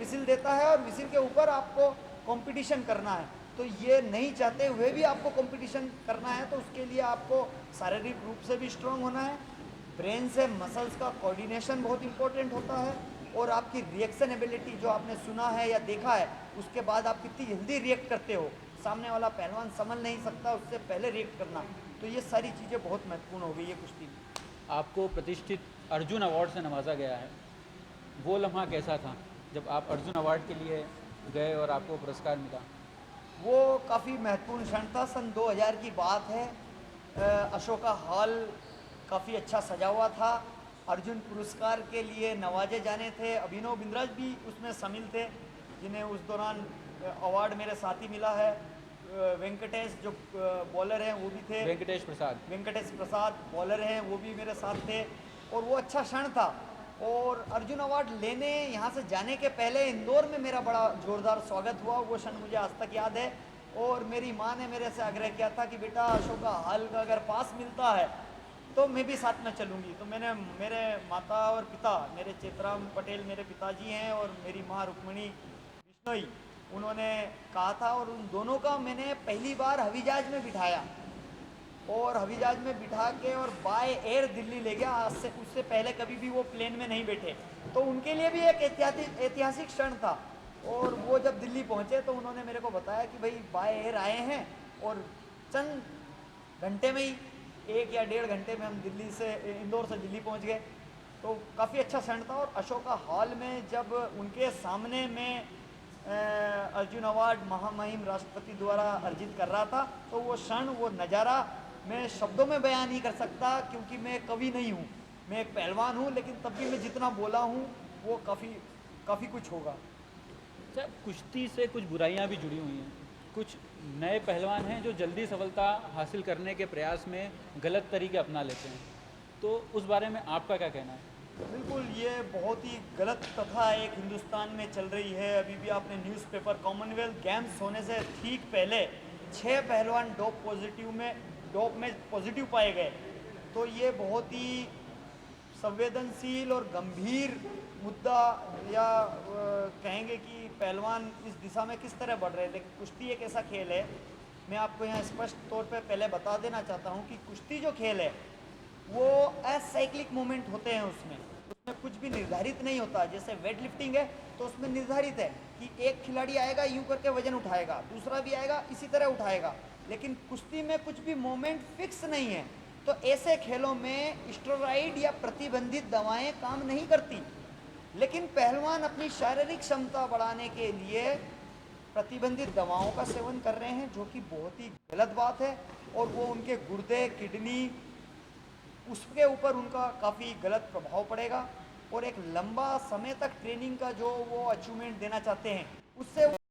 Whistle देता है और विसिल के ऊपर आपको कंपटीशन करना है। तो ये नहीं चाहते हुए भी आपको कंपटीशन करना है, तो उसके लिए आपको शारीरिक रूप से भी स्ट्रांग होना है, ब्रेन से मसल्स का कोऑर्डिनेशन बहुत इंपॉर्टेंट होता है, और आपकी रिएक्शन एबिलिटी जो आपने सुना है या देखा है, उसके बाद आप कितनी जल्दी रिएक्ट करते हो, सामने वाला पहलवान समझ नहीं सकता, उससे पहले रिएक्ट करना। तो ये सारी चीज़ें बहुत महत्वपूर्ण हो गई है कुश्ती में। आपको प्रतिष्ठित अर्जुन अवार्ड से नवाजा गया है, वो लम्हा कैसा था जब आप अर्जुन अवार्ड के लिए गए और आपको पुरस्कार मिला? वो काफ़ी महत्वपूर्ण क्षण था। सन 2000 की बात है। अशोका हॉल काफ़ी अच्छा सजा हुआ था। अर्जुन पुरस्कार के लिए नवाजे जाने थे। अभिनव बिंद्राज भी उसमें शामिल थे, जिन्हें उस दौरान अवार्ड मेरे साथ ही मिला है। वेंकटेश जो बॉलर हैं वो भी थे। वेंकटेश प्रसाद बॉलर हैं, वो भी मेरे साथ थे, और वो अच्छा क्षण था। और अर्जुन अवार्ड लेने यहाँ से जाने के पहले इंदौर में मेरा बड़ा ज़ोरदार स्वागत हुआ, वो क्षण मुझे आज तक याद है। और मेरी माँ ने मेरे से आग्रह किया था कि बेटा अशोका हॉल का अगर पास मिलता है तो मैं भी साथ में चलूँगी। तो मैंने, मेरे माता और पिता, मेरे चेतराम पटेल मेरे पिताजी हैं, और मेरी माँ रुक्मिणी बिश्नोई, उन्होंने कहा था, और उन दोनों का मैंने पहली बार हवाई जहाज में बिठाया, और हवाई जहाज में बिठा के और बाय एयर दिल्ली ले गया। आज से, उससे पहले कभी भी वो प्लेन में नहीं बैठे। तो उनके लिए भी एक ऐतिहासिक क्षण था। और वो जब दिल्ली पहुंचे तो उन्होंने मेरे को बताया कि भाई बाय एयर आए हैं, और चंद घंटे में ही, 1 या 1.5 घंटे में हम दिल्ली से, इंदौर से दिल्ली पहुंच गए। तो काफ़ी अच्छा क्षण था। और अशोका हॉल में जब उनके सामने में अर्जुन अवार्ड महामहिम राष्ट्रपति द्वारा अर्जित कर रहा था, तो वो क्षण, वो नज़ारा मैं शब्दों में बयान नहीं कर सकता, क्योंकि मैं कवि नहीं हूँ, मैं एक पहलवान हूँ, लेकिन तब भी मैं जितना बोला हूँ वो काफ़ी काफ़ी कुछ होगा। अच्छा, कुश्ती से कुछ बुराइयां भी जुड़ी हुई हैं। कुछ नए पहलवान हैं जो जल्दी सफलता हासिल करने के प्रयास में गलत तरीके अपना लेते हैं, तो उस बारे में आपका क्या कहना है? बिल्कुल, ये बहुत ही गलत प्रथा एक हिंदुस्तान में चल रही है। अभी भी आपने न्यूज़पेपर, कॉमनवेल्थ गेम्स होने से ठीक पहले 6 पहलवान डोप में पॉजिटिव पाए गए। तो ये बहुत ही संवेदनशील और गंभीर मुद्दा, या कहेंगे कि पहलवान इस दिशा में किस तरह बढ़ रहे हैं। लेकिन कुश्ती एक ऐसा खेल है, मैं आपको यहाँ स्पष्ट तौर पे पहले बता देना चाहता हूँ कि कुश्ती जो खेल है वो असाइक्लिक मूवमेंट होते हैं, उसमें उसमें कुछ भी निर्धारित नहीं होता। जैसे वेट लिफ्टिंग है तो उसमें निर्धारित है कि एक खिलाड़ी आएगा यूं करके वजन उठाएगा, दूसरा भी आएगा इसी तरह उठाएगा। लेकिन कुश्ती में कुछ भी मोमेंट फिक्स नहीं है। तो ऐसे खेलों में स्टेरॉइड या प्रतिबंधित दवाएं काम नहीं करती। लेकिन पहलवान अपनी शारीरिक क्षमता बढ़ाने के लिए प्रतिबंधित दवाओं का सेवन कर रहे हैं, जो कि बहुत ही गलत बात है। और वो उनके गुर्दे, किडनी, उसके ऊपर उनका काफ़ी गलत प्रभाव पड़ेगा। और एक लंबा समय तक ट्रेनिंग का जो वो अचीवमेंट देना चाहते हैं, उससे